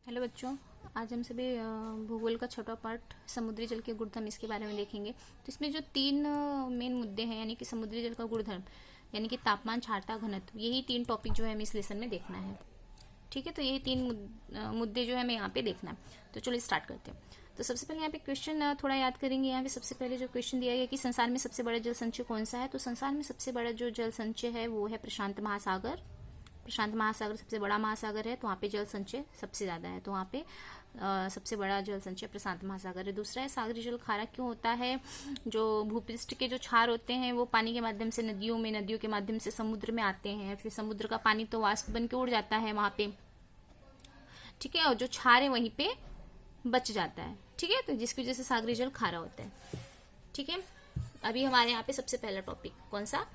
Hello बच्चों, आज हम सभी भूगोल का छोटा पार्ट समुद्री जल के गुणधर्म इसके बारे में देखेंगे। तो इसमें जो तीन मेन मुद्दे हैं, यानी कि समुद्री जल का गुणधर्म, यानी कि तापमान, क्षारता, घनत्व, यही तीन टॉपिक जो है हमें इस लेसन में देखना है। ठीक है, तो यही तीन मुद्दे जो है हमें यहाँ पे देखना है। तो चलो स्टार्ट करते हैं। तो सबसे पहले यहाँ पे क्वेश्चन थोड़ा याद करेंगे। यहाँ पे सबसे पहले जो क्वेश्चन दिया गया कि संसार में सबसे बड़ा जल संचय कौन सा है। तो संसार में सबसे बड़ा जो जल संचय है वो है प्रशांत महासागर। प्रशांत महासागर सबसे बड़ा महासागर है, तो वहाँ पे जल संचय सबसे ज्यादा है। तो वहाँ पे सबसे बड़ा जल संचय प्रशांत महासागर है। दूसरा है सागरी जल खारा क्यों होता है। जो भूपृष्ठ के जो क्षार होते हैं वो पानी के माध्यम से नदियों के माध्यम से समुद्र में आते हैं। फिर समुद्र का पानी तो वाष्प बन के उड़ जाता है वहां पे, ठीक है, और जो क्षार है वहीं पे बच जाता है। ठीक है, तो जिसकी वजह से सागरी जल खारा होता है। ठीक है, अभी हमारे यहाँ पे सबसे पहला टॉपिक कौन सा,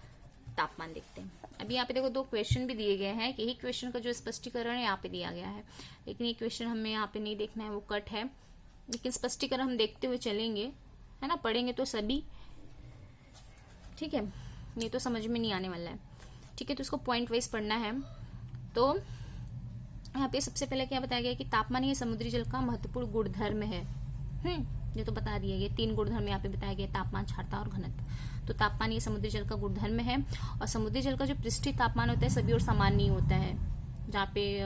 तापमान देखते हैं। अभी यहाँ पे देखो दो क्वेश्चन भी दिए गए हैं। यही क्वेश्चन का जो स्पष्टीकरण है यहाँ पे दिया गया है, लेकिन ये क्वेश्चन हमें यहाँ पे नहीं देखना है, वो कट है। लेकिन स्पष्टीकरण हम देखते हुए चलेंगे, है ना, पढ़ेंगे तो सभी। ठीक है, ये तो समझ में नहीं आने वाला है। ठीक है, तो इसको पॉइंट वाइज पढ़ना है। तो यहाँ पे सबसे पहले क्या बताया गया कि तापमान ही समुद्री जल का महत्वपूर्ण गुणधर्म है। ये तो बता दिया गया, तीन गुणधर्म यहाँ पे बताया गया, तापमान, क्षारता और घनत्व। तो तापमान ये समुद्री जल का गुणधर्म है। और समुद्री जल का जो पृष्ठीय तापमान होता है सभी और समान नहीं होता है। जहाँ पे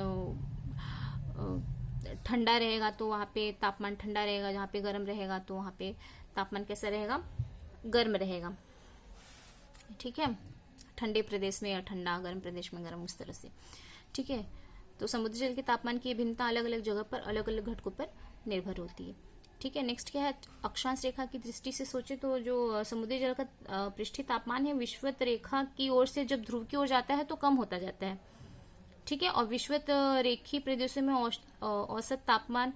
ठंडा रहेगा तो वहाँ पे तापमान ठंडा रहेगा, जहाँ पे गर्म रहेगा तो वहाँ पे तापमान कैसा रहेगा, गर्म रहेगा। ठीक है, ठंडे प्रदेश में या ठंडा, गर्म प्रदेश में गर्म, उस तरह से। ठीक है, तो समुद्री जल के तापमान की भिन्नता अलग अलग जगह पर, अलग अलग घटकों पर निर्भर होती है। ठीक है, नेक्स्ट क्या है, अक्षांश रेखा की दृष्टि से सोचे तो जो समुद्री जल का पृष्ठीय तापमान है विषुवत रेखा की ओर से जब ध्रुव की ओर जाता है तो कम होता जाता है। ठीक है, और विषुवत रेखीय प्रदेशों में औसत तापमान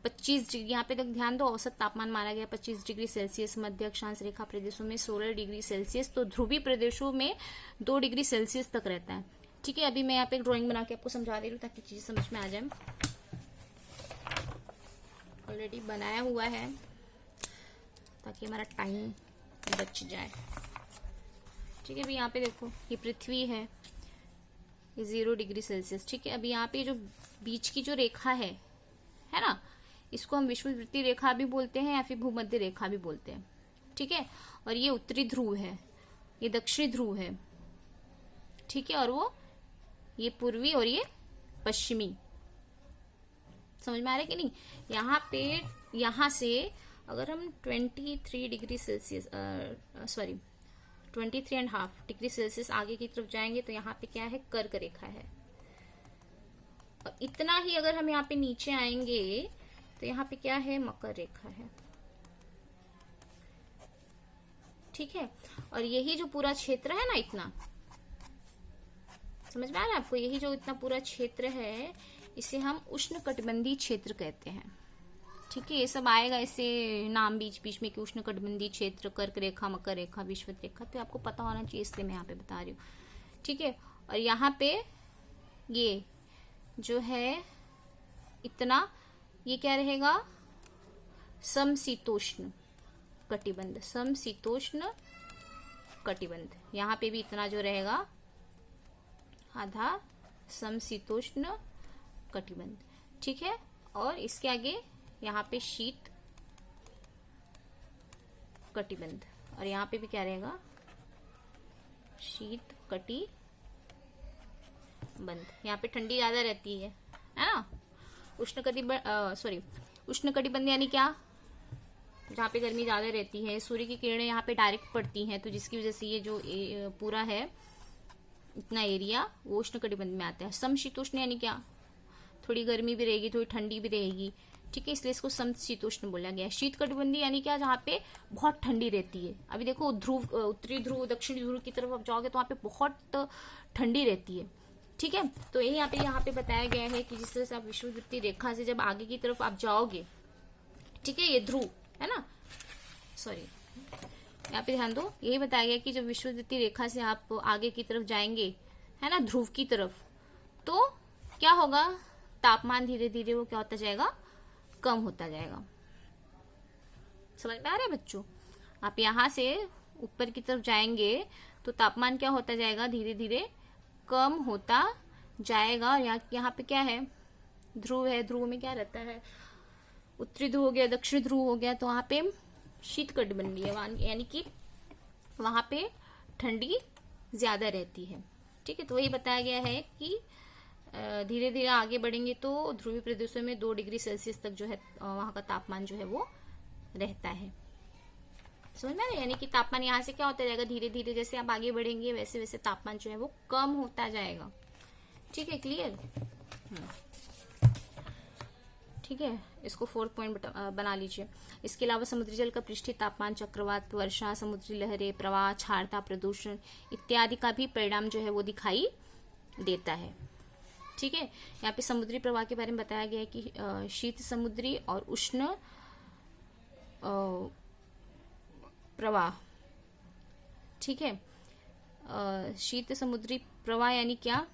25 डिग्री, यहाँ पे तक ध्यान दो, औसत तापमान माना गया 25 डिग्री सेल्सियस। मध्य अक्षांश रेखा प्रदेशों में 16 डिग्री सेल्सियस, तो ध्रुवीय प्रदेशों में 2 डिग्री सेल्सियस तक रहता है। ठीक है, अभी मैं यहाँ पे एक ड्राइंग बना के आपको समझा दे रही हूँ ताकि चीजें समझ में आ जाए। ऑलरेडी बनाया हुआ है ताकि हमारा टाइम बच जाए। ठीक है, अभी यहाँ पे देखो ये पृथ्वी है, ये 0 डिग्री सेल्सियस। ठीक है, अभी यहाँ पे जो बीच की जो रेखा है ना, इसको हम विषुववृत्तीय रेखा भी बोलते हैं या फिर भूमध्य रेखा भी बोलते हैं। ठीक है, और ये उत्तरी ध्रुव है, ये दक्षिणी ध्रुव है। ठीक है, और वो ये पूर्वी और ये पश्चिमी। समझ में आ रहा है कि नहीं। यहाँ पे, यहाँ से अगर हम 23 degree Celsius, sorry 23.5 degree Celsius आगे की तरफ जाएंगे तो यहाँ पे क्या है, कर्क रेखा है। और इतना ही अगर हम यहाँ पे नीचे आएंगे तो यहाँ पे क्या है, मकर रेखा है। ठीक है, और यही जो पूरा क्षेत्र है ना, इतना समझ में आ रहा है आपको, यही जो इतना पूरा क्षेत्र है इसे हम उष्णकटिबंधीय क्षेत्र कहते हैं। ठीक है, ये सब आएगा ऐसे नाम बीच बीच में कि उष्णकटिबंधीय क्षेत्र, कर्क रेखा, मकर रेखा, विषुवत रेखा, तो आपको पता होना चाहिए, इसलिए मैं यहाँ पे बता रही हूँ। ठीक है, और यहाँ पे ये जो है इतना, ये क्या रहेगा, समशीतोष्ण कटिबंध, समशीतोष्ण कटिबंध। यहाँ पे भी इतना जो रहेगा आधा समशीतोष्ण कटिबंध। ठीक है, और इसके आगे यहाँ पे शीत कटिबंध, और यहाँ पे भी क्या रहेगा, शीत कटिबंध। यहाँ पे ठंडी ज्यादा रहती है ना। उष्णकटिबंध यानी क्या, जहाँ पे गर्मी ज्यादा रहती है, सूर्य की किरणें यहाँ पे डायरेक्ट पड़ती हैं, तो जिसकी वजह से ये जो पूरा है इतना एरिया वो उष्णकटिबंध में आता है। समशीतोष्ण यानी क्या, थोड़ी गर्मी भी रहेगी, थोड़ी ठंडी भी रहेगी। ठीक है, इसलिए इसको समशीतोष्ण बोला गया है। शीत कटिबंधी यानी क्या, जहाँ पे बहुत ठंडी रहती है। अभी देखो ध्रुव, उत्तरी ध्रुव, दक्षिणी ध्रुव की तरफ आप जाओगे तो वहाँ पे बहुत ठंडी रहती है। ठीक है, तो यही यहाँ पे बताया गया है कि जिस तरह से आप विषुववृत्तीय रेखा से जब आगे की तरफ आप जाओगे, ठीक है, ये ध्रुव है ना, सॉरी यहाँ पे ध्यान दो, यही बताया गया कि जब विषुववृत्तीय रेखा से आप आगे की तरफ जाएंगे, है ना, ध्रुव की तरफ, तो क्या होगा, तापमान धीरे धीरे वो क्या होता जाएगा, कम होता जाएगा। समझ में आ रहा है बच्चों। आप यहाँ से ऊपर की तरफ जाएंगे तो तापमान क्या होता जाएगा, धीरे धीरे कम होता जाएगा। और यहाँ पे क्या है, ध्रुव है, ध्रुव में क्या रहता है, उत्तरी ध्रुव हो गया, दक्षिण ध्रुव हो गया, तो वहां पे शीतकटिबंधीय है, यानी कि वहां पे ठंडी ज्यादा रहती है। ठीक है, तो वही बताया गया है कि धीरे धीरे आगे बढ़ेंगे तो ध्रुवीय प्रदेशों में 2 डिग्री सेल्सियस तक जो है वहां का तापमान जो है वो रहता है। समझ में, यानी कि तापमान यहाँ से क्या होता जाएगा, धीरे धीरे जैसे आप आगे बढ़ेंगे वैसे वैसे तापमान जो है वो कम होता जाएगा। ठीक है, क्लियर। ठीक है, इसको 4th पॉइंट बना लीजिए। इसके अलावा समुद्री जल का पृष्ठीय तापमान, चक्रवात, वर्षा, समुद्री लहरें, प्रवाह, क्षारता, प्रदूषण इत्यादि का भी परिणाम जो है वो दिखाई देता है। ठीक है, यहाँ पे समुद्री प्रवाह के बारे में बताया गया है कि शीत समुद्री और उष्ण प्रवाह। ठीक है, शीत समुद्री प्रवाह यानी क्या,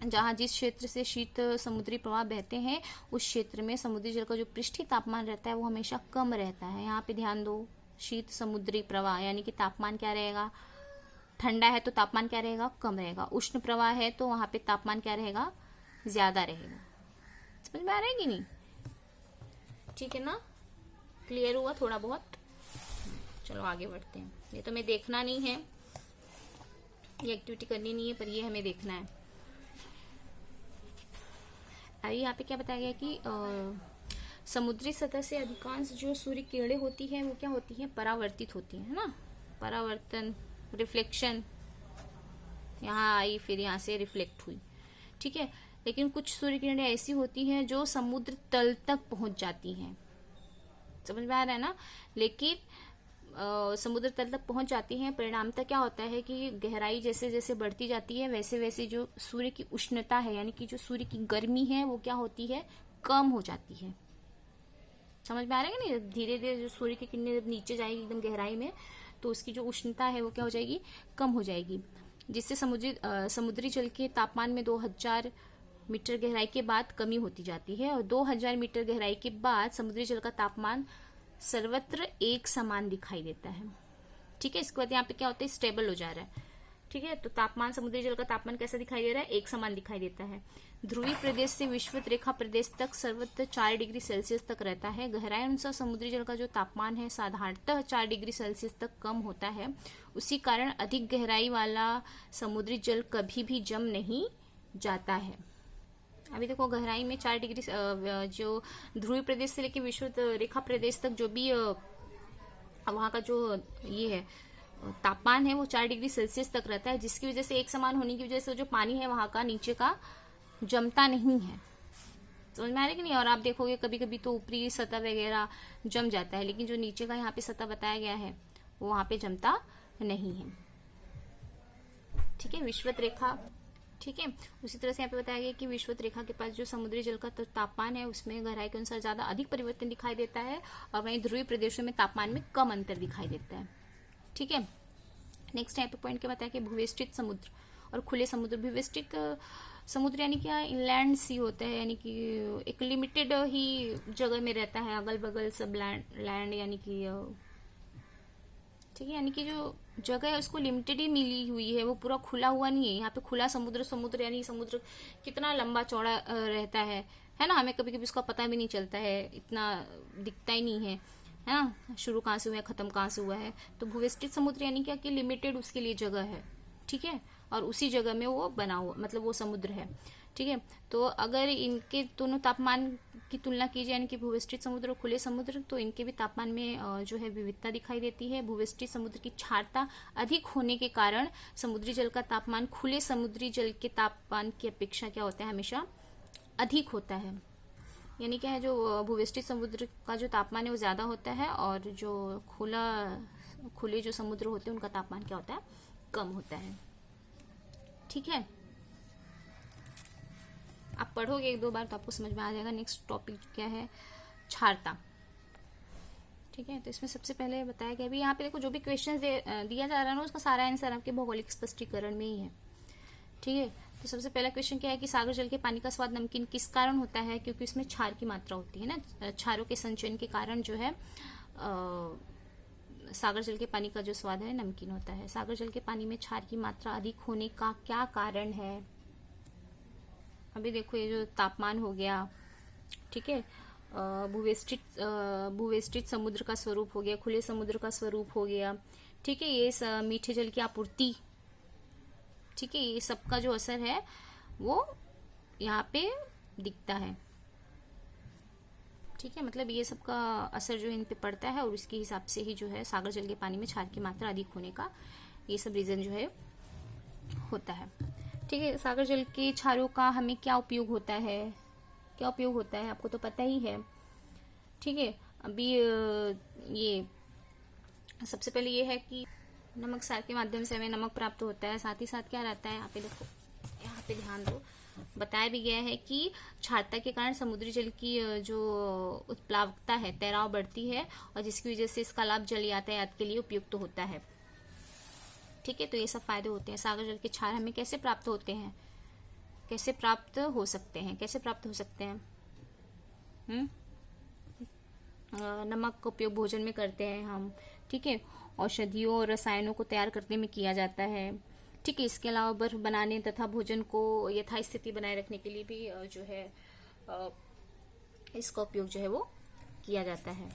जहां जिस क्षेत्र से शीत समुद्री प्रवाह बहते हैं उस क्षेत्र में समुद्री जल का जो पृष्ठीय तापमान रहता है वो हमेशा कम रहता है। यहाँ पे ध्यान दो, शीत समुद्री प्रवाह यानी कि तापमान क्या रहेगा, ठंडा है तो तापमान क्या रहेगा, कम रहेगा। उष्ण प्रवाह है तो वहां पे तापमान क्या रहेगा, ज्यादा रहेगा। समझ में आ रहा है कि नहीं? ठीक है ना, क्लियर हुआ थोड़ा बहुत? चलो आगे बढ़ते हैं। ये तो हमें देखना नहीं है, ये एक्टिविटी करनी नहीं है, पर ये हमें देखना है। अभी यहाँ पे क्या बताया गया कि समुद्री सतह से अधिकांश जो सूर्य किरणें होती हैं वो क्या होती हैं, परावर्तित होती हैं, है ना। परावर्तन, रिफ्लेक्शन, यहाँ आई फिर यहाँ से रिफ्लेक्ट हुई। ठीक है, लेकिन कुछ सूर्य किरणें ऐसी होती हैं जो समुद्र तल तक पहुंच जाती हैं। समझ में आ रहा है ना। लेकिन समुद्र तल तक पहुंच जाती हैं, परिणामतः क्या होता है कि गहराई जैसे जैसे बढ़ती जाती है वैसे वैसे जो सूर्य की उष्णता है यानी कि जो सूर्य की गर्मी है वो क्या होती है, कम हो जाती है। समझ में आ रहा है कि नहीं? धीरे धीरे जो सूर्य की किरणें जब नीचे जाएगी एकदम गहराई में तो उसकी जो उष्णता है वो क्या हो जाएगी, कम हो जाएगी, जिससे समुद्री जल के तापमान में 2000 मीटर गहराई के बाद कमी होती जाती है और 2000 मीटर गहराई के बाद समुद्री जल का तापमान सर्वत्र एक समान दिखाई देता है। ठीक है, इसके बाद यहाँ पे क्या होता है, स्टेबल हो जा रहा है। ठीक है, तो तापमान, समुद्री जल का तापमान कैसा दिखाई दे रहा है, एक समान दिखाई देता है। ध्रुवीय प्रदेश से विषुवत रेखा प्रदेश तक सर्वत्र 4 डिग्री सेल्सियस तक रहता है। गहराई अनुसार समुद्री जल का जो तापमान है साधारणतः 4 डिग्री सेल्सियस तक कम होता है। उसी कारण अधिक गहराई वाला समुद्री जल कभी भी जम नहीं जाता है। अभी देखो गहराई में 4 डिग्री, जो ध्रुवीय प्रदेश से लेकर विषुवत रेखा प्रदेश तक जो भी वहां का जो ये है तापमान है वो 4 डिग्री सेल्सियस तक रहता है, जिसकी वजह से एक समान होने की वजह से जो पानी है वहां का नीचे का जमता नहीं है। समझ में आ रहा है कि नहीं? और आप देखोगे कभी कभी तो ऊपरी सतह वगैरह जम जाता है, लेकिन जो नीचे का यहाँ पे सतह बताया गया है वो वहां पे जमता नहीं है। ठीक है, विषुवत रेखा। ठीक है, उसी तरह से यहाँ पे बताया गया कि विषुवत रेखा के पास जो समुद्री जल का तापमान है उसमें गहराई के अनुसार ज्यादा अधिक परिवर्तन दिखाई देता है और वहीं ध्रुवीय प्रदेशों में तापमान में कम अंतर दिखाई देता है। ठीक है, नेक्स्ट यहाँ पे पॉइंट क्या बताया कि भूवेष्टित समुद्र और खुले समुद्र। भूवेष्टित समुद्र यानी क्या, इनलैंड सी होता है, यानी कि एक लिमिटेड ही जगह में रहता है, अगल बगल सब लैंड यानी कि ठीक है, यानी कि जो जगह है उसको लिमिटेड ही मिली हुई है, वो पूरा खुला हुआ नहीं है। यहाँ पे खुला समुद्र यानी समुद्र कितना लंबा चौड़ा रहता है ना, हमें कभी कभी उसका पता भी नहीं चलता है, इतना दिखता ही नहीं है ना, शुरू कहाँ से हुआ है खत्म कहाँ से हुआ है। तो भूवेष्टित समुद्र यानी क्या कि लिमिटेड उसके लिए जगह है। ठीक है, और उसी जगह में वो बना हुआ, मतलब वो समुद्र है। ठीक है, तो अगर इनके दोनों तापमान की तुलना की जाए यानी कि भूवेष्टित समुद्र और खुले समुद्र, तो इनके भी तापमान में जो है विविधता दिखाई देती है। भूवेष्टित समुद्र की क्षारता अधिक होने के कारण समुद्री जल का तापमान खुले समुद्री जल के तापमान की अपेक्षा क्या होता है, हमेशा अधिक होता है। यानी क्या है, जो भूवेष्टित समुद्र का जो तापमान है वो ज्यादा होता है और जो खुले जो समुद्र होते हैं उनका तापमान क्या होता है, कम होता है। ठीक है, आप पढ़ोगे एक दो बार तो आपको समझ में आ जाएगा। नेक्स्ट टॉपिक क्या है, क्षारता। ठीक है, तो इसमें सबसे पहले बताया गया, अभी यहाँ पे देखो जो भी क्वेश्चन दिया जा रहा है ना उसका सारा आंसर आपके भौगोलिक स्पष्टीकरण में ही है। ठीक है, तो सबसे पहला क्वेश्चन क्या है कि सागर जल के पानी का स्वाद नमकीन किस कारण होता है, क्योंकि इसमें क्षार की मात्रा होती है ना, क्षारों के संचयन के कारण जो है सागर जल के पानी का जो स्वाद है नमकीन होता है। सागर जल के पानी में क्षार की मात्रा अधिक होने का क्या कारण है? अभी देखो ये जो तापमान हो गया, ठीक है, भूवेष्टित समुद्र का स्वरूप हो गया, खुले समुद्र का स्वरूप हो गया, ठीक है, ये मीठे जल की आपूर्ति, ठीक है, ये सबका जो असर है वो यहाँ पे दिखता है, ठीक है। मतलब ये सबका असर जो इन पे पड़ता है और उसके हिसाब से ही जो है सागर जल के पानी में क्षार की मात्रा अधिक होने का ये सब रीजन जो है होता है, ठीक है। सागर जल के क्षारों का हमें क्या उपयोग होता है, क्या उपयोग होता है आपको तो पता ही है, ठीक है। अभी ये सबसे पहले ये है कि नमक क्षार के माध्यम से हमें नमक प्राप्त होता है, साथ ही साथ क्या रहता है, यहाँ पे देखो, यहाँ पे ध्यान दो, बताया भी गया है कि क्षारता के कारण समुद्री जल की जो उत्प्लावकता है, तैराव बढ़ती है और जिसकी वजह से इसका लाभ जल यातायात के लिए उपयुक्त होता है, ठीक है। तो ये सब फायदे होते हैं। सागर जल के क्षार हमें कैसे प्राप्त होते हैं, कैसे प्राप्त हो सकते हैं, कैसे प्राप्त हो सकते हैं? नमक का उपयोग भोजन में करते हैं हम, ठीक है, औषधियों और रसायनों को तैयार करने में किया जाता है, ठीक है। इसके अलावा बर्फ बनाने तथा भोजन को यथास्थिति बनाए रखने के लिए भी जो है इसका उपयोग जो है वो किया जाता है,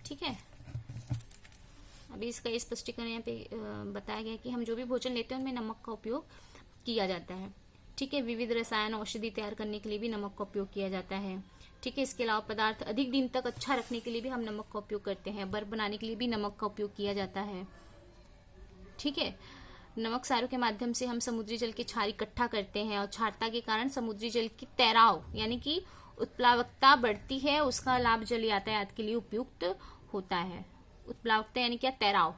ठीक है। अभी इसका स्पष्टीकरण यहाँ पे बताया गया है कि हम जो भी भोजन लेते हैं उनमें नमक का उपयोग किया जाता है, ठीक है। विविध रसायन औषधि तैयार करने के लिए भी नमक का उपयोग किया जाता है, ठीक है। इसके अलावा पदार्थ अधिक दिन तक अच्छा रखने के लिए भी हम नमक का उपयोग करते हैं, बर्फ बनाने के लिए भी नमक का उपयोग किया जाता है, ठीक है। नमक क्षारों के माध्यम से हम समुद्री जल के क्षार इकट्ठा करते हैं और क्षारता के कारण समुद्री जल की तैराव यानी कि उत्प्लावकता बढ़ती है, उसका लाभ जल यातायात के लिए उपयुक्त होता है। उत्प्लावकता यानी क्या, तैराव,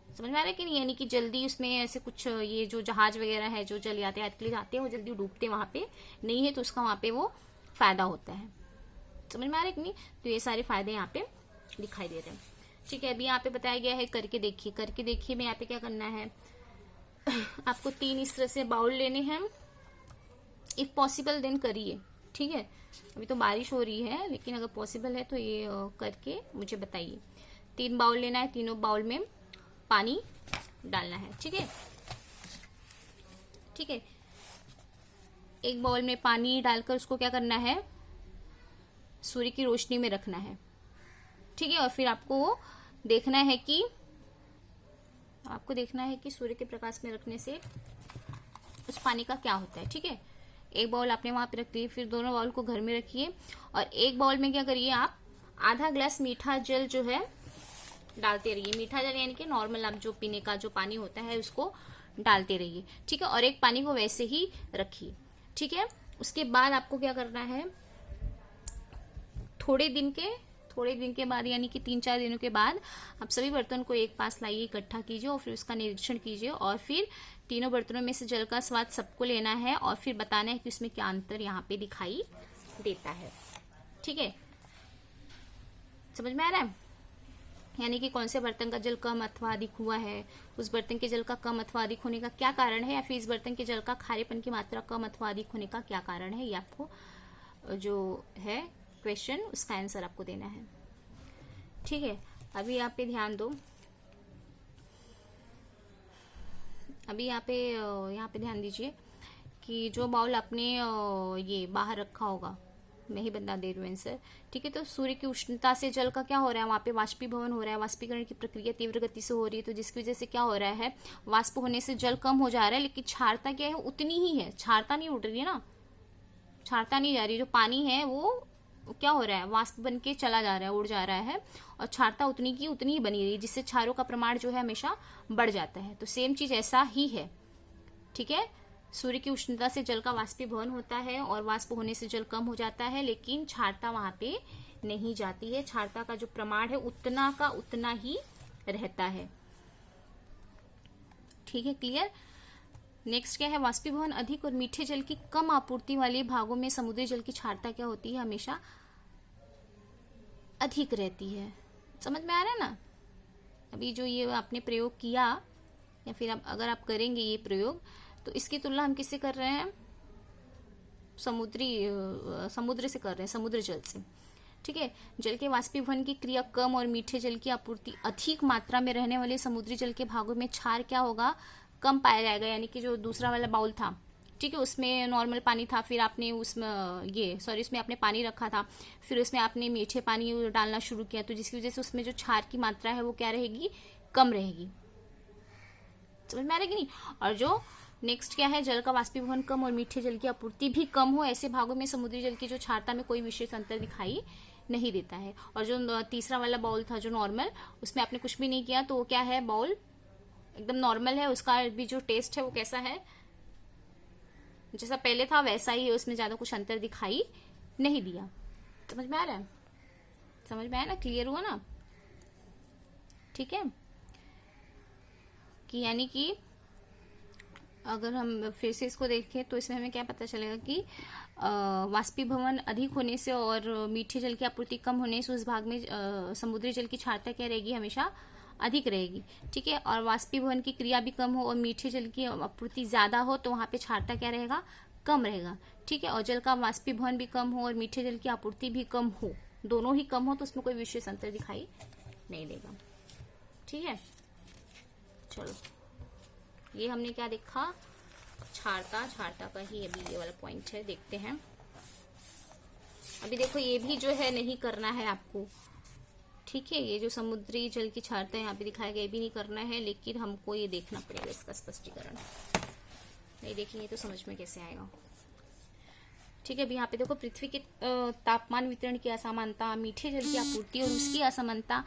समझ में आ रहा है कि नहीं, यानी कि जल्दी उसमें ऐसे कुछ ये जो जहाज वगैरह है जो जल यातायात के लिए जाते हैं वो जल्दी डूबते वहां पे नहीं है, तो उसका वहां पे वो फायदा होता है, समझ में आ रहा है कि नहीं। तो ये सारे फायदे यहाँ पे दिखाई दे रहे हैं, ठीक है। अभी यहाँ पे बताया गया है करके देखिए, करके देखिए में यहाँ पे क्या करना है आपको 3 इस तरह से बाउल लेने हैं, इफ पॉसिबल देन करिए, ठीक है। अभी तो बारिश हो रही है लेकिन अगर पॉसिबल है तो ये करके मुझे बताइए। 3 बाउल लेना है, तीनों बाउल में पानी डालना है, ठीक है, ठीक है। एक बाउल में पानी डालकर उसको क्या करना है, सूर्य की रोशनी में रखना है, ठीक है। और फिर आपको देखना है कि सूर्य के प्रकाश में रखने से उस पानी का क्या होता है, ठीक है। एक बाउल आपने वहां पे रख दिए, फिर दोनों बाउल को घर में रखिए और एक बाउल में क्या करिए, आप आधा ग्लास मीठा जल जो है डालते रहिए। मीठा जल यानी कि नॉर्मल आप जो पीने का जो पानी होता है उसको डालते रहिए, ठीक है। और एक पानी को वैसे ही रखिए, ठीक है। उसके बाद आपको क्या करना है, थोड़े दिन के बाद यानी कि 3-4 दिनों के बाद आप सभी बर्तन को एक पास लाइए, इकट्ठा कीजिए और फिर उसका निरीक्षण कीजिए और फिर तीनों बर्तनों में से जल का स्वाद सबको लेना है और फिर बताना है कि उसमें क्या अंतर यहाँ पे दिखाई देता है, ठीक है। समझ में आ रहा है, यानी कि कौन से बर्तन का जल कम अथवा अधिक हुआ है, उस बर्तन के जल का कम अथवा अधिक होने का क्या कारण है, या फिर इस बर्तन के जल का खारेपन की मात्रा कम अथवा अधिक होने का क्या कारण है, ये आपको जो है क्वेश्चन उसका आंसर आपको देना है, ठीक है। अभी यहाँ पे ध्यान दो, अभी यहाँ पे ध्यान दीजिए कि जो बाउल आपने ये बाहर रखा होगा, मैं ही बता दे रही हूँ आंसर, ठीक है। तो सूर्य की उष्णता से जल का क्या हो रहा है, वहां पे वाष्पीभवन हो रहा है, वाष्पीकरण की प्रक्रिया तीव्र गति से हो रही है, तो जिसकी वजह से क्या हो रहा है, वाष्प होने से जल कम हो जा रहा है, लेकिन क्षारता क्या है, उतनी ही है, क्षारता नहीं उठ रही है ना, क्षारता नहीं जा रही, जो पानी है वो क्या हो रहा है, वाष्प बन के चला जा रहा है, उड़ जा रहा है, और क्षारता उतनी की उतनी ही बनी रही, जिससे क्षारों का प्रमाण जो है हमेशा बढ़ जाता है। तो सेम चीज ऐसा ही है, ठीक है। सूर्य की उष्णता से जल का वाष्पीभवन होता है और वाष्प होने से जल कम हो जाता है, लेकिन क्षारता वहां पे नहीं जाती है, क्षारता का जो प्रमाण है उतना का उतना ही रहता है, ठीक है, क्लियर। नेक्स्ट क्या है, वाष्पीभवन अधिक और मीठे जल की कम आपूर्ति वाले भागों में समुद्री जल की क्षारता क्या होती है, हमेशा अधिक रहती है। समझ में आ रहा है ना। अभी जो ये आपने प्रयोग किया या फिर अगर आप करेंगे ये प्रयोग, तो इसकी तुलना हम किससे कर रहे हैं, समुद्र से कर रहे हैं, समुद्र जल से, ठीक है। जल के वाष्पीभवन की क्रिया कम और मीठे जल की आपूर्ति अधिक मात्रा में रहने वाले समुद्री जल के भागों में क्षार क्या होगा, कम पाया जाएगा, यानी कि जो दूसरा वाला बाउल था ठीक है, उसमें नॉर्मल पानी था, फिर आपने उसमें उसमें आपने पानी रखा था, फिर उसमें आपने मीठे पानी डालना शुरू किया, तो जिसकी वजह से उसमें जो क्षार की मात्रा है वो क्या रहेगी, कम रहेगी। समझ में आ रहा है कि नहीं। और जो नेक्स्ट क्या है, जल का वाष्पीभवन कम और मीठे जल की आपूर्ति भी कम हो, ऐसे भागों में समुद्री जल की जो क्षारता में कोई विशेष अंतर दिखाई नहीं देता है। और जो तीसरा वाला बाउल था जो नॉर्मल, उसमें आपने कुछ भी नहीं किया, तो वो क्या है, बाउल एकदम नॉर्मल है, उसका भी जो टेस्ट है वो कैसा है, जैसा पहले था वैसा ही है, उसमें ज्यादा कुछ अंतर दिखाई नहीं दिया। समझ में आ रहा है, समझ में आया ना, क्लियर हुआ ना। ठीक है, कि यानी कि अगर हम फिर से इसको देखें तो इसमें हमें क्या पता चलेगा कि वाष्पीभवन अधिक होने से और मीठे जल की आपूर्ति कम होने से उस भाग में समुद्री जल की क्षारता क्या रहेगी, हमेशा अधिक रहेगी। ठीक है, और वाष्पीभवन की क्रिया भी कम हो और मीठे जल की आपूर्ति ज्यादा हो तो वहां पे क्षारता क्या रहेगा, कम रहेगा। ठीक है, और जल का वाष्पीभवन भी कम हो और मीठे जल की आपूर्ति भी कम हो, दोनों ही कम हो, तो उसमें कोई विशेष अंतर दिखाई नहीं देगा। ठीक है, चलो ये हमने क्या देखा, क्षारता का ही अभी ये वाला पॉइंट है, देखते हैं। अभी देखो ये भी जो है नहीं करना है आपको। ठीक है, ये जो समुद्री जल की क्षारता यहाँ पे दिखाया गया, ये भी नहीं करना है, लेकिन हमको ये देखना पड़ेगा इसका स्पष्टीकरण। नहीं देखेंगे तो समझ में कैसे आएगा। ठीक है, अभी यहाँ पे देखो, पृथ्वी के तापमान वितरण की असमानता, मीठे जल की आपूर्ति और उसकी असमानता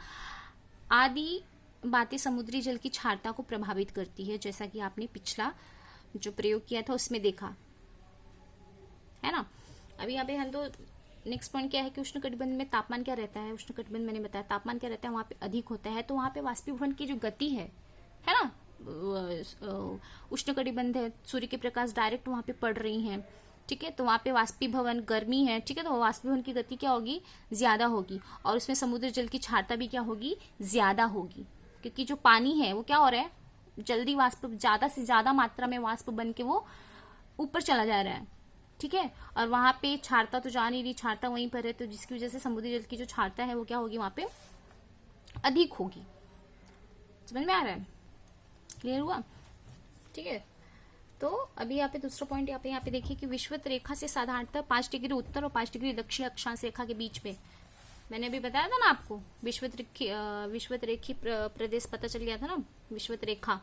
आदि बातें समुद्री जल की क्षारता को प्रभावित करती है, जैसा कि आपने पिछला जो प्रयोग किया था उसमें देखा है ना। अभी यहाँ पे हम तो नेक्स्ट पॉइंट क्या है कि उष्णकटिबंध में तापमान क्या रहता है, उष्णकटिबंध मैंने बताया तापमान क्या रहता है, वहां पे अधिक होता है, तो वहां पे वाष्पीभवन की जो गति है ना, उष्णकटिबंध है, सूर्य के प्रकाश डायरेक्ट वहां पे पड़ रही है। ठीक है, तो वहां पे वाष्पीभवन गर्मी है। ठीक है, तो वाष्पीभवन की गति क्या होगी, ज्यादा होगी, और उसमें समुद्र जल की क्षारता भी क्या होगी, ज्यादा होगी, क्योंकि जो पानी है वो क्या हो रहा है, जल्दी वाष्प, ज्यादा से ज्यादा मात्रा में वाष्प बन के वो ऊपर चला जा रहा है। ठीक है, और वहां पे क्षारता तो जा नहीं रही, क्षारता वहीं पर है, तो जिसकी वजह से समुद्री जल की जो क्षारता है वो क्या होगी, वहां पे अधिक होगी। समझ में आ रहा है, क्लियर हुआ। ठीक है, तो अभी यहाँ पे दूसरा पॉइंट यहाँ पे देखिए कि विषुवत रेखा से साधारणतः 5 डिग्री उत्तर और 5 डिग्री दक्षिण अक्षांश रेखा के बीच में, मैंने अभी बताया था ना आपको, विषुवत रेखी प्रदेश पता चल गया था ना, विषुवत रेखा।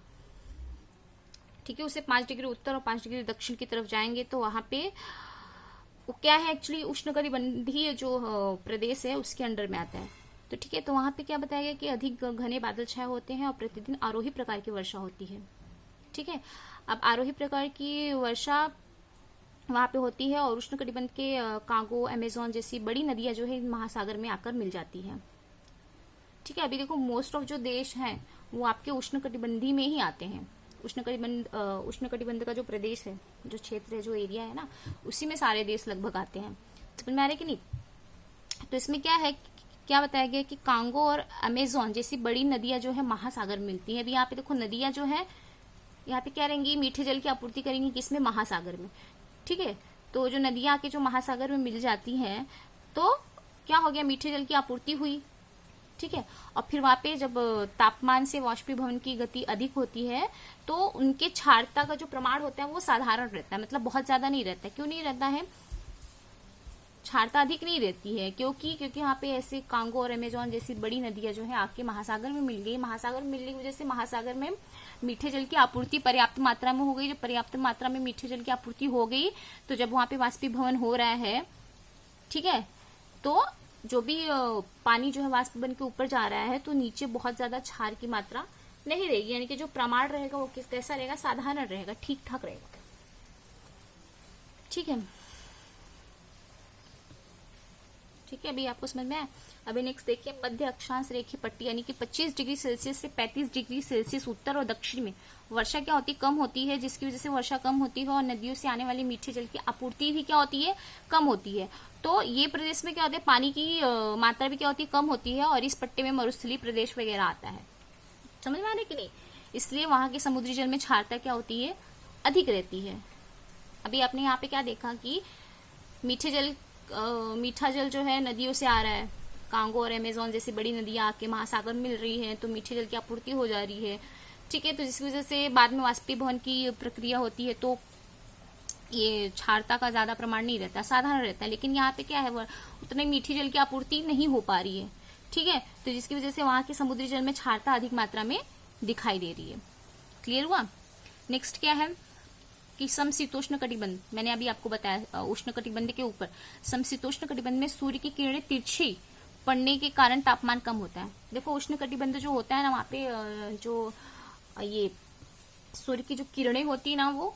ठीक है, उसे 5 डिग्री उत्तर और 5 डिग्री दक्षिण की तरफ जाएंगे तो वहां पे वो क्या है, एक्चुअली उष्णकटिबंधीय जो प्रदेश है उसके अंडर में आता है। तो ठीक है, तो वहां पे क्या बताया गया कि अधिक घने बादल छाए होते हैं और प्रतिदिन आरोही प्रकार की वर्षा होती है। ठीक है, अब आरोही प्रकार की वर्षा वहां पे होती है और उष्णकटिबंध के कांगो, अमेजोन जैसी बड़ी नदियां जो है महासागर में आकर मिल जाती हैं। ठीक है, अभी देखो मोस्ट ऑफ जो देश हैं वो आपके उष्णकटिबंधी में ही आते हैं। उष्णकटिबंध का जो प्रदेश है, जो क्षेत्र है, जो एरिया है ना, उसी में सारे देश लगभग आते हैं। समझ में आ रहा है कि नहीं। तो इसमें क्या है, क्या बताया गया कि कांगो और अमेजोन जैसी बड़ी नदियां जो है महासागर में मिलती है। अभी यहाँ पे देखो नदियां जो है यहाँ पे क्या रहेंगी, मीठे जल की आपूर्ति करेंगी किसमें, महासागर में। ठीक है, तो जो नदियां आके जो महासागर में मिल जाती हैं तो क्या हो गया, मीठे जल की आपूर्ति हुई। ठीक है, और फिर वहां पे जब तापमान से वाष्पीभवन की गति अधिक होती है तो उनके क्षारता का जो प्रमाण होता है वो साधारण रहता है, मतलब बहुत ज्यादा नहीं रहता है। क्यों नहीं रहता है, क्षारता अधिक नहीं रहती है, क्योंकि यहाँ पे ऐसे कांगो और अमेजोन जैसी बड़ी नदियां जो है आके महासागर में मिल गई। महासागर में मिलने की वजह से महासागर में मीठे जल की आपूर्ति पर्याप्त मात्रा में हो गई। जब पर्याप्त मात्रा में मीठे जल की आपूर्ति हो गई तो जब वहां पे वाष्पीभवन हो रहा है, ठीक है, तो जो भी पानी जो है वाष्प बन के ऊपर जा रहा है तो नीचे बहुत ज्यादा क्षार की मात्रा नहीं रहेगी, यानी कि जो प्रमाण रहेगा वो कैसा रहेगा, साधारण रहेगा, ठीक ठाक रहेगा। ठीक है, ठीक है, अभी आपको समझ में आया। अभी नेक्स्ट देखिए, मध्य अक्षांश रेखी पट्टी यानी कि 25 डिग्री सेल्सियस से 35 डिग्री सेल्सियस उत्तर और दक्षिण में वर्षा क्या होती है, कम होती है, जिसकी वजह से वर्षा कम होती है और नदियों से आने वाली मीठे जल की आपूर्ति भी क्या होती है, कम होती है। तो ये प्रदेश में क्या होता है, पानी की मात्रा भी क्या होती है, कम होती है, और इस पट्टे में मरुस्थलीय प्रदेश वगैरह आता है। समझ में आ रहा है कि नहीं। इसलिए वहां के समुद्री जल में क्षारता क्या होती है, अधिक रहती है। अभी आपने यहाँ पे क्या देखा कि मीठा जल जो है नदियों से आ रहा है, कांगो और अमेजोन जैसी बड़ी नदियां आके महासागर मिल रही हैं तो मीठे जल की आपूर्ति हो जा रही है। ठीक है, तो जिसकी वजह से बाद में वाष्पीभवन की प्रक्रिया होती है तो ये क्षारता का ज्यादा प्रमाण नहीं रहता, साधारण रहता है। लेकिन यहाँ पे क्या है, उतनी मीठी जल की आपूर्ति नहीं हो पा रही है, ठीक है। तो जिसकी वजह से वहां के समुद्री जल में क्षारता अधिक मात्रा में दिखाई दे रही है। क्लियर हुआ। नेक्स्ट क्या है कि समशीतोष्ण कटिबंध, मैंने अभी आपको बताया उष्ण कटिबंध के ऊपर। समशीतोष्ण कटिबंध में सूर्य की किरणें तिरछी पड़ने के कारण तापमान कम होता है। देखो उष्ण कटिबंध जो होता है ना, वहां पे जो ये सूर्य की जो किरणें होती है ना, वो,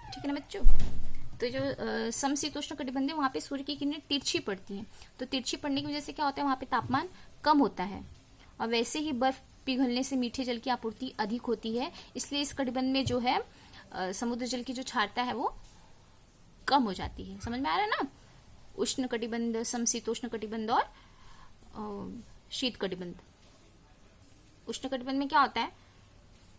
ठीक है ना बच्चों, तो जो समशीतोष्ण कटिबंध है वहां पे सूर्य की किरणें तिरछी पड़ती हैं। तो तिरछी पड़ने की वजह से क्या होता है, वहां पे तापमान कम होता है। और वैसे ही बर्फ पिघलने से मीठे जल की आपूर्ति अधिक होती है, इसलिए इस कटिबंध में जो है समुद्र जल की जो क्षारता है वो कम हो जाती है। समझ में आ रहा है ना। उष्ण कटिबंध, समशीतोष्ण कटिबंध और शीत कटिबंध। उष्ण कटिबंध में क्या होता है,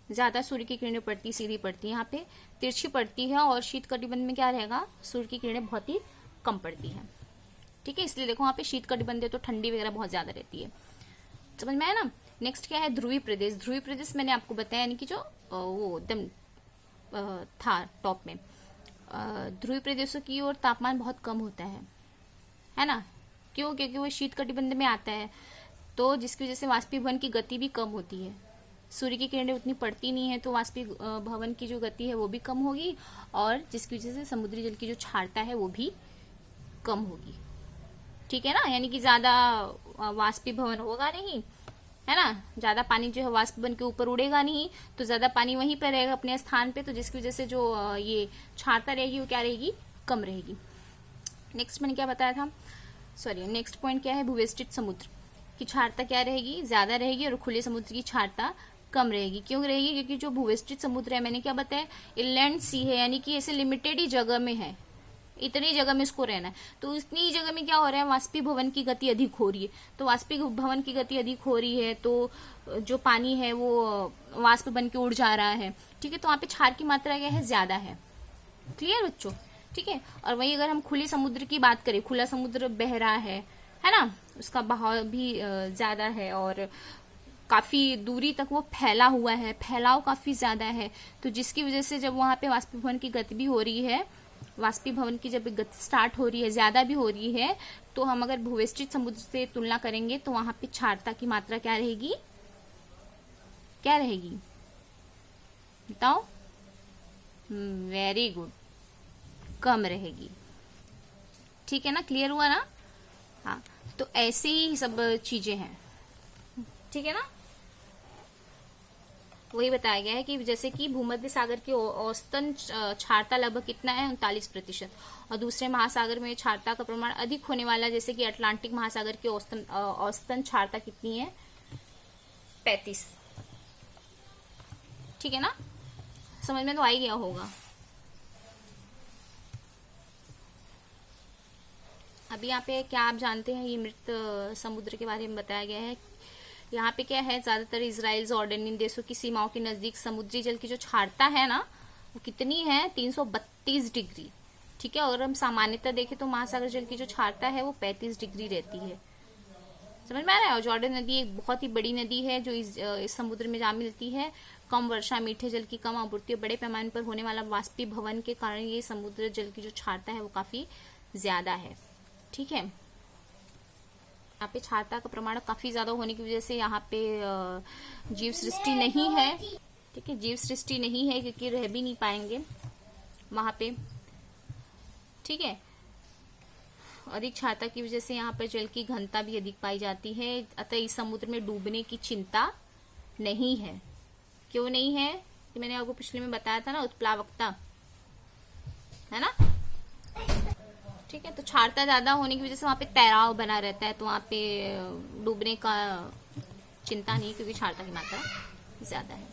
ज्यादा सूर्य की किरणें पड़ती, सीधी पड़ती है, यहाँ पे तिरछी पड़ती है। और शीत कटिबंध में क्या रहेगा, सूर्य की किरणें बहुत ही कम पड़ती है, ठीक है। इसलिए देखो वहां पे शीत कटिबंध है तो ठंडी वगैरह बहुत ज्यादा रहती है। समझ में आया ना। नेक्स्ट क्या है, ध्रुवीय प्रदेश। ध्रुवीय प्रदेश मैंने आपको बताया, यानी कि जो वो एकदम था टॉप में, ध्रुवीय प्रदेशों की ओर तापमान बहुत कम होता है ना। क्यों, क्योंकि वो शीत कटिबंध में आता है, तो जिसकी वजह से वाष्पीभवन की गति भी कम होती है। सूर्य की किरणें उतनी पड़ती नहीं है, तो वाष्पीभवन की जो गति है वो भी कम होगी, और जिसकी वजह से समुद्री जल की जो क्षारता है वो भी कम होगी, ठीक है ना। यानी कि ज्यादा वाष्पीभवन होगा नहीं, है ना, ज्यादा पानी जो है वाष्प बन के ऊपर उड़ेगा नहीं, तो ज्यादा पानी वहीं पर रहेगा अपने स्थान पे, तो जिसकी वजह से जो ये क्षारता रहेगी वो क्या रहेगी, कम रहेगी। नेक्स्ट मैंने क्या बताया था, सॉरी, नेक्स्ट पॉइंट क्या है, भूवेष्टित समुद्र की क्षारता क्या रहेगी, ज्यादा रहेगी, और खुले समुद्र की क्षारता कम रहेगी। क्यों रहेगी, क्योंकि जो भूवेष्टित समुद्र है, मैंने क्या बताया, इनलैंड सी है, यानी कि ऐसे लिमिटेड ही जगह में है, इतनी जगह में इसको रहना है। तो इतनी ही जगह में क्या हो रहा है, वाष्पीभवन की गति अधिक हो रही है। तो वाष्पीभवन की गति अधिक हो रही है, तो जो पानी है वो वाष्प बन के उड़ जा रहा है, ठीक है। तो वहां पे क्षार की मात्रा क्या है, ज्यादा है। क्लियर बच्चों, ठीक है। और वही अगर हम खुले समुद्र की बात करें, खुला समुद्र बह रहा है ना, उसका बहाव भी ज्यादा है, और काफी दूरी तक वो फैला हुआ है, फैलाव काफी ज्यादा है। तो जिसकी वजह से जब वहां पे वाष्पीभवन की गति भी हो रही है, वाष्पीभवन की जब गति स्टार्ट हो रही है, ज्यादा भी हो रही है, तो हम अगर भूवेष्टित समुद्र से तुलना करेंगे तो वहां पे क्षारता की मात्रा क्या रहेगी, क्या रहेगी बताओ। वेरी गुड, कम रहेगी, ठीक है ना। क्लियर हुआ ना। हाँ, तो ऐसे ही सब चीजें हैं, ठीक है ना। वही बताया गया है कि जैसे कि भूमध्य सागर की औसतन क्षारता लगभग कितना है, 39%, और दूसरे महासागर में क्षारता का प्रमाण अधिक होने वाला, जैसे कि अटलांटिक महासागर की औसतन क्षारता कितनी है, 35, ठीक है ना। समझ में तो आ ही गया होगा। अभी यहाँ पे क्या आप जानते हैं, ये मृत समुद्र के बारे में बताया गया है। यहाँ पे क्या है, ज्यादातर इजराइल, जॉर्डन इन देशों की सीमाओं के नजदीक समुद्री जल की जो क्षारता है ना, वो कितनी है, 332 डिग्री, ठीक है। और हम सामान्यतः देखें तो महासागर जल की जो क्षारता है वो 35 डिग्री रहती है। समझ में आ रहा है। और जॉर्डन नदी एक बहुत ही बड़ी नदी है जो इस समुद्र में जा मिलती है। कम वर्षा, मीठे जल की कम आपूर्ति और बड़े पैमाने पर होने वाला वाष्पीभवन के कारण ये समुद्र जल की जो क्षारता है वो काफी ज्यादा है, ठीक है। यहाँ पे क्षारता का प्रमाण काफी ज्यादा होने की वजह से यहाँ पे जीव सृष्टि नहीं है, ठीक है, जीव सृष्टि नहीं है, क्योंकि रह भी नहीं पाएंगे वहां पे, ठीक है। अधिक क्षारता की वजह से यहाँ पर जल की घनता भी अधिक पाई जाती है, अतः इस समुद्र में डूबने की चिंता नहीं है। क्यों नहीं है, कि मैंने आपको पिछले में बताया था ना, उत्प्लावकता, है ना, ठीक है। तो क्षारता ज्यादा होने की वजह से वहां पे तैराव बना रहता है, तो वहां पे डूबने का चिंता नहीं, क्योंकि क्षारता की मात्रा ज्यादा है,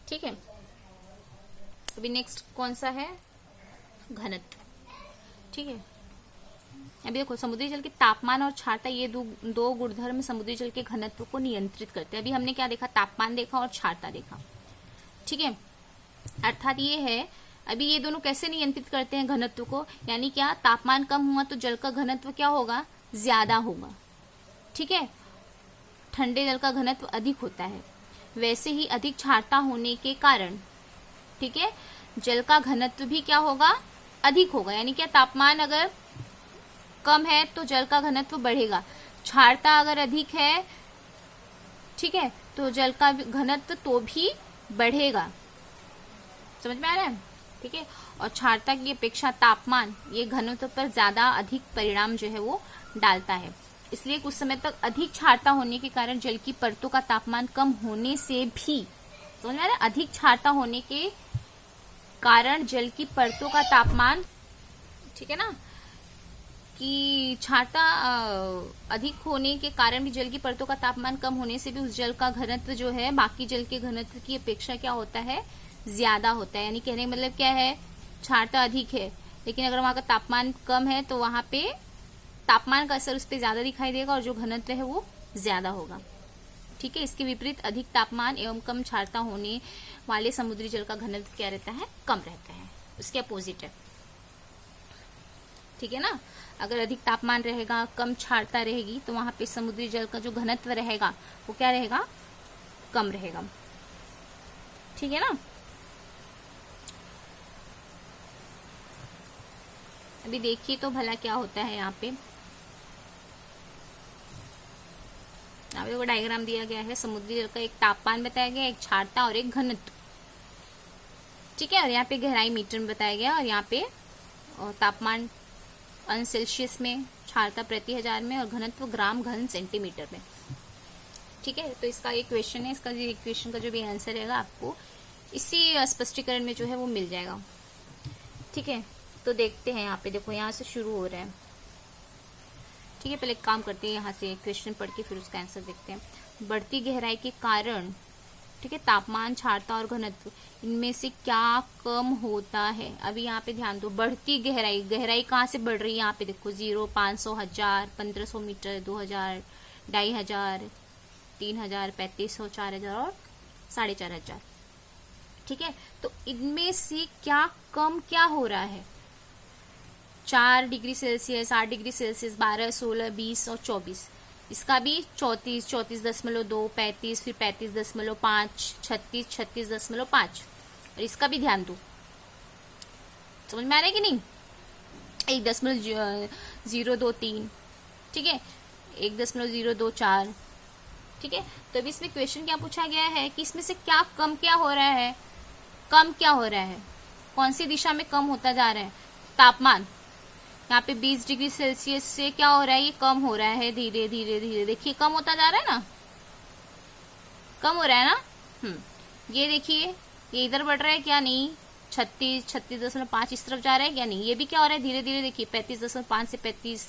ठीक है। अभी नेक्स्ट कौन सा है, घनत्व, ठीक है। अभी देखो, समुद्री जल के तापमान और क्षारता, ये दो गुणधर्म समुद्री जल के घनत्व को नियंत्रित करते हैं। अभी हमने क्या देखा, तापमान देखा और क्षारता देखा, ठीक है। अर्थात ये है, अभी ये दोनों कैसे नियंत्रित करते हैं घनत्व को, यानी क्या, तापमान कम हुआ तो जल का घनत्व क्या होगा, ज्यादा होगा, ठीक है। ठंडे जल का घनत्व अधिक होता है। वैसे ही अधिक क्षारता होने के कारण, ठीक है, जल का घनत्व भी क्या होगा, अधिक होगा। यानी क्या, तापमान अगर कम है तो जल का घनत्व बढ़ेगा, क्षारता अगर अधिक है, ठीक है, तो जल का घनत्व तो भी बढ़ेगा। समझ में आ रहा है? ठीक है। और क्षारता की अपेक्षा तापमान ये घनत्व पर ज्यादा अधिक परिणाम जो है वो डालता है। इसलिए कुछ समय तक अधिक क्षारता होने के कारण जल की परतों का तापमान कम होने से भी, समझ में आ रहा है, अधिक क्षारता होने के कारण जल की परतों का तापमान, ठीक है ना, कि क्षारता अधिक होने के कारण भी जल की परतों का तापमान कम होने से भी उस जल का घनत्व जो है बाकी जल के घनत्व की अपेक्षा क्या होता है, ज्यादा होता है। यानी कहने का मतलब क्या है, क्षारता अधिक है लेकिन अगर वहां का तापमान कम है तो वहां पे तापमान का असर उस पर ज्यादा दिखाई देगा और जो घनत्व है वो ज्यादा होगा। ठीक है। इसके विपरीत अधिक तापमान एवं कम क्षारता होने वाले समुद्री जल का घनत्व क्या रहता है, कम रहता है। उसके अपोजिट है। ठीक है ना। अगर अधिक तापमान रहेगा, कम क्षारता रहेगी तो वहां पे समुद्री जल का जो घनत्व रहेगा वो क्या रहेगा, कम रहेगा। ठीक है ना। अभी देखिए तो भला क्या होता है यहाँ पे। यहाँ पे वो डायग्राम दिया गया है, समुद्री जल का एक तापमान बताया गया, एक क्षारता और एक घनत्व। ठीक है। और यहाँ पे गहराई मीटर में बताया गया और यहाँ पे तापमान अंश सेल्सियस में, क्षारता प्रति हजार में और घनत्व ग्राम घन सेंटीमीटर में। ठीक है। तो इसका एक क्वेश्चन है, इसका जो इक्वेशन का जो भी आंसर रहेगा आपको इसी स्पष्टीकरण में जो है वो मिल जाएगा। ठीक है। तो देखते हैं यहाँ पे, देखो यहाँ से शुरू हो रहा है। ठीक है। पहले एक काम करते हैं, यहाँ से क्वेश्चन पढ़ के फिर उसका आंसर देखते हैं। बढ़ती गहराई के कारण, ठीक है, तापमान, क्षारता और घनत्व इनमें से क्या कम होता है। अभी यहाँ पे ध्यान दो, बढ़ती गहराई, गहराई कहाँ से बढ़ रही है, यहाँ पे देखो 0, 500, 1000, 1500 मीटर, 2000, 2500, 3000, 3500, 4000 और 4500। ठीक है। तो इनमें से क्या कम क्या हो रहा है, 4 डिग्री सेल्सियस, 8 डिग्री सेल्सियस, 12, 16, 20 और 24। इसका भी 34, 34.2, 35, फिर 35.5, 36, 36.5। और इसका भी ध्यान दो, समझ में आ रहा है कि नहीं। 1.023, ठीक है, 1.024। ठीक है। तो अभी इसमें क्वेश्चन क्या पूछा गया है कि इसमें से क्या कम क्या हो रहा है, कम क्या हो रहा है, कौन सी दिशा में कम होता जा रहा है। तापमान यहाँ पे 20 डिग्री सेल्सियस से क्या हो रहा है, ये कम हो रहा है, धीरे धीरे धीरे, देखिए कम होता जा रहा है ना, कम हो रहा है ना। ये देखिए, ये इधर बढ़ रहा है क्या, नहीं, 36, 36.5 इस तरफ जा रहा है क्या, नहीं, ये भी क्या हो रहा है, धीरे धीरे देखिए 35.5 से 35,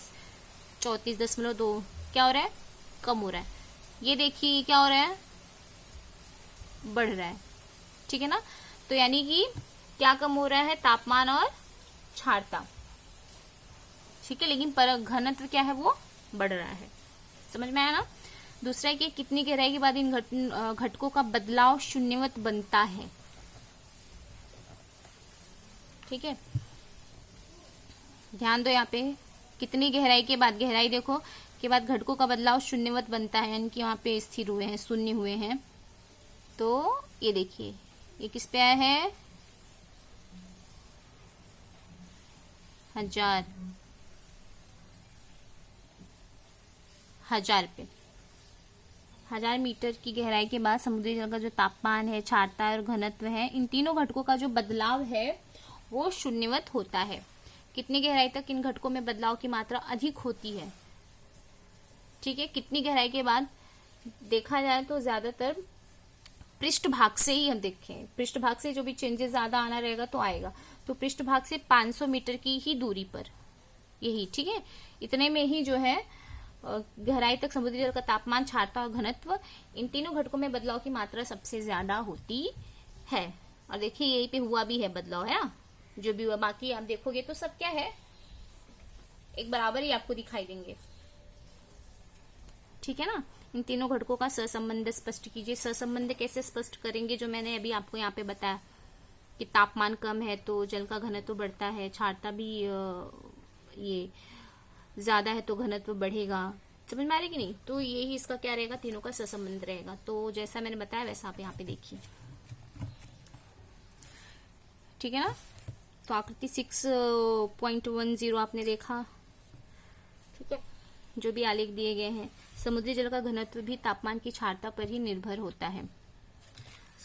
34.2 क्या हो रहा है, कम हो रहा है। ये देखिए क्या हो रहा है, बढ़ रहा है। ठीक है ना। तो यानी कि क्या कम हो रहा है, तापमान और क्षारता। ठीक है। लेकिन पर घनत्व क्या है, वो बढ़ रहा है। समझ में आया ना। दूसरा है कि कितनी गहराई के बाद इन घटकों का बदलाव शून्यवत बनता है। ठीक है। ध्यान दो यहाँ पे, कितनी गहराई के बाद, गहराई देखो के बाद घटकों का बदलाव शून्यवत बनता है, यानी कि वहां पे स्थिर हुए हैं, शून्य हुए हैं। तो ये देखिए, ये किस पे आया है, 1000 पे। 1000 मीटर की गहराई के बाद समुद्री जल का जो तापमान है, क्षारता और घनत्व है, इन तीनों घटकों का जो बदलाव है वो शून्यवत होता है। कितनी गहराई तक इन घटकों में बदलाव की मात्रा अधिक होती है। ठीक है। कितनी गहराई के बाद देखा जाए तो ज्यादातर पृष्ठभाग से ही हम देखें, पृष्ठभाग से जो भी चेंजेस ज्यादा आना रहेगा तो आएगा। तो पृष्ठभाग से 500 मीटर की ही दूरी पर यही, ठीक है, इतने में ही जो है गहराई तक समुद्री जल का तापमान, क्षारता और घनत्व, इन तीनों घटकों में बदलाव की मात्रा सबसे ज्यादा होती है। और देखिए यही पे हुआ भी है बदलाव, है ना, जो भी हुआ। बाकी आप देखोगे तो सब क्या है, एक बराबर ही आपको दिखाई देंगे। ठीक है ना। इन तीनों घटकों का सहसंबंध स्पष्ट कीजिए। सहसंबंध कैसे स्पष्ट करेंगे, जो मैंने अभी आपको यहाँ पे बताया कि तापमान कम है तो जल का घनत्व बढ़ता है, क्षारता भी ये ज्यादा है तो घनत्व बढ़ेगा। समझ में आ रही कि नहीं। तो यही इसका क्या रहेगा, तीनों का सहसंबंध रहेगा। तो जैसा मैंने बताया वैसा आप यहाँ पे देखिए। ठीक है ना। तो आकृति 6.10 आपने देखा, ठीक है। जो भी आलेख दिए गए हैं, समुद्री जल का घनत्व भी तापमान की क्षारता पर ही निर्भर होता है।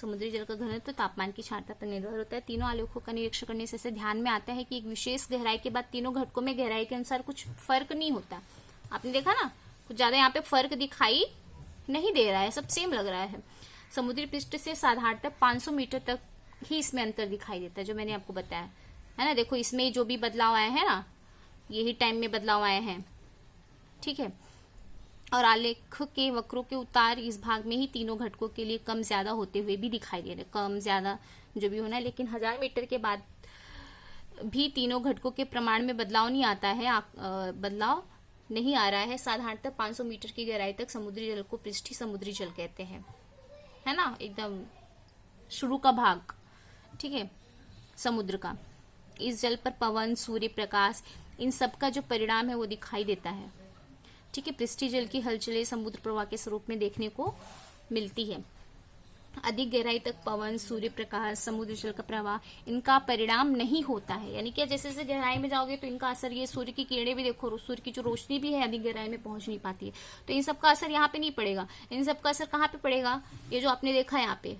समुद्री जल का घनत्व तापमान की क्षारता पर निर्भर होता है। तीनों आलेखों का निरीक्षण करने से ध्यान में आता है कि एक विशेष गहराई के बाद तीनों घटकों में गहराई के अनुसार कुछ फर्क नहीं होता। आपने देखा ना, कुछ ज्यादा यहाँ पे फर्क दिखाई नहीं दे रहा है, सब सेम लग रहा है। समुद्री पृष्ठ से साधारणतः 500 मीटर तक ही इसमें अंतर दिखाई देता है, जो मैंने आपको बताया है ना। देखो इसमें जो भी बदलाव आए हैं ना, यही टाइम में बदलाव आए हैं, ठीक है। और आलेख के वक्रों के उतार इस भाग में ही तीनों घटकों के लिए कम ज्यादा होते हुए भी दिखाई दे रहे, कम ज्यादा जो भी होना है। लेकिन 1000 मीटर के बाद भी तीनों घटकों के प्रमाण में बदलाव नहीं आता है, बदलाव नहीं आ रहा है। साधारणतः 500 मीटर की गहराई तक समुद्री जल को पृष्ठीय समुद्री जल कहते हैं, है ना, एकदम शुरू का भाग, ठीक है, समुद्र का। इस जल पर पवन, सूर्य प्रकाश, इन सब का जो परिणाम है वो दिखाई देता है, ठीक है। पृष्ठीय जल की हलचलें समुद्र प्रवाह के स्वरूप में देखने को मिलती है। अधिक गहराई तक पवन, सूर्य प्रकाश, समुद्र जल का प्रवाह, इनका परिणाम नहीं होता है। यानी कि जैसे जैसे गहराई में जाओगे तो इनका असर, ये सूर्य की किरणें भी देखो, सूर्य की जो रोशनी भी है अधिक गहराई में पहुंच नहीं पाती है, तो इन सब का असर यहाँ पे नहीं पड़ेगा। इन सब का असर कहाँ पे पड़ेगा, ये जो आपने देखा यहाँ पे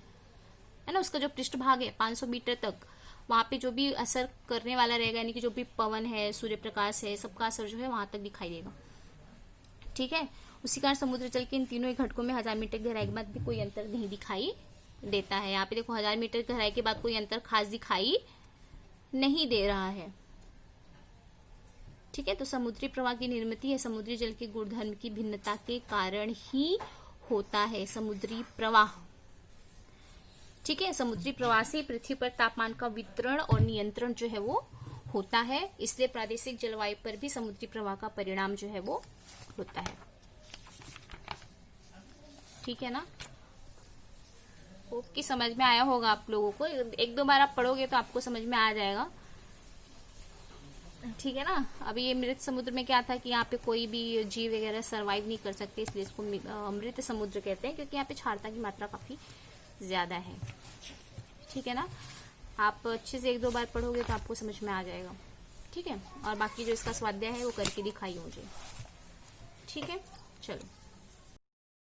है ना, उसका जो पृष्ठ भाग है 500 मीटर तक, वहां पे जो भी असर करने वाला रहेगा, यानी कि जो भी पवन है, सूर्य प्रकाश है, सबका असर जो है वहां तक दिखाई देगा, ठीक है। उसी कारण समुद्र जल के इन तीनों ही घटकों में 1000 मीटर गहराई के बाद भी कोई अंतर नहीं दिखाई देता है। यहाँ पे देखो 1000 मीटर गहराई के बाद कोई अंतर खास दिखाई नहीं दे रहा है, ठीक है। तो समुद्री प्रवाह की निर्मित है समुद्री जल के गुणधर्म की भिन्नता के कारण ही होता है समुद्री प्रवाह, ठीक है। समुद्री प्रवाह से पृथ्वी पर तापमान का वितरण और नियंत्रण जो है वो होता है, इसलिए प्रादेशिक जलवायु पर भी समुद्री प्रवाह का परिणाम जो है वो होता है, ठीक है ना। होप कि समझ में आया होगा आप लोगों को। एक दो बार आप पढ़ोगे तो आपको समझ में आ जाएगा, ठीक है ना। अभी ये मृत समुद्र में क्या था कि यहाँ पे कोई भी जीव वगैरह सरवाइव नहीं कर सकते, इसलिए इसको मृत समुद्र कहते हैं, क्योंकि यहाँ पे क्षारता की मात्रा काफी ज्यादा है, ठीक है ना। आप अच्छे से एक दो बार पढ़ोगे तो आपको समझ में आ जाएगा, ठीक है। और बाकी जो इसका स्वाध्याय है वो करके दिखाइए मुझे, ठीक है। चलो।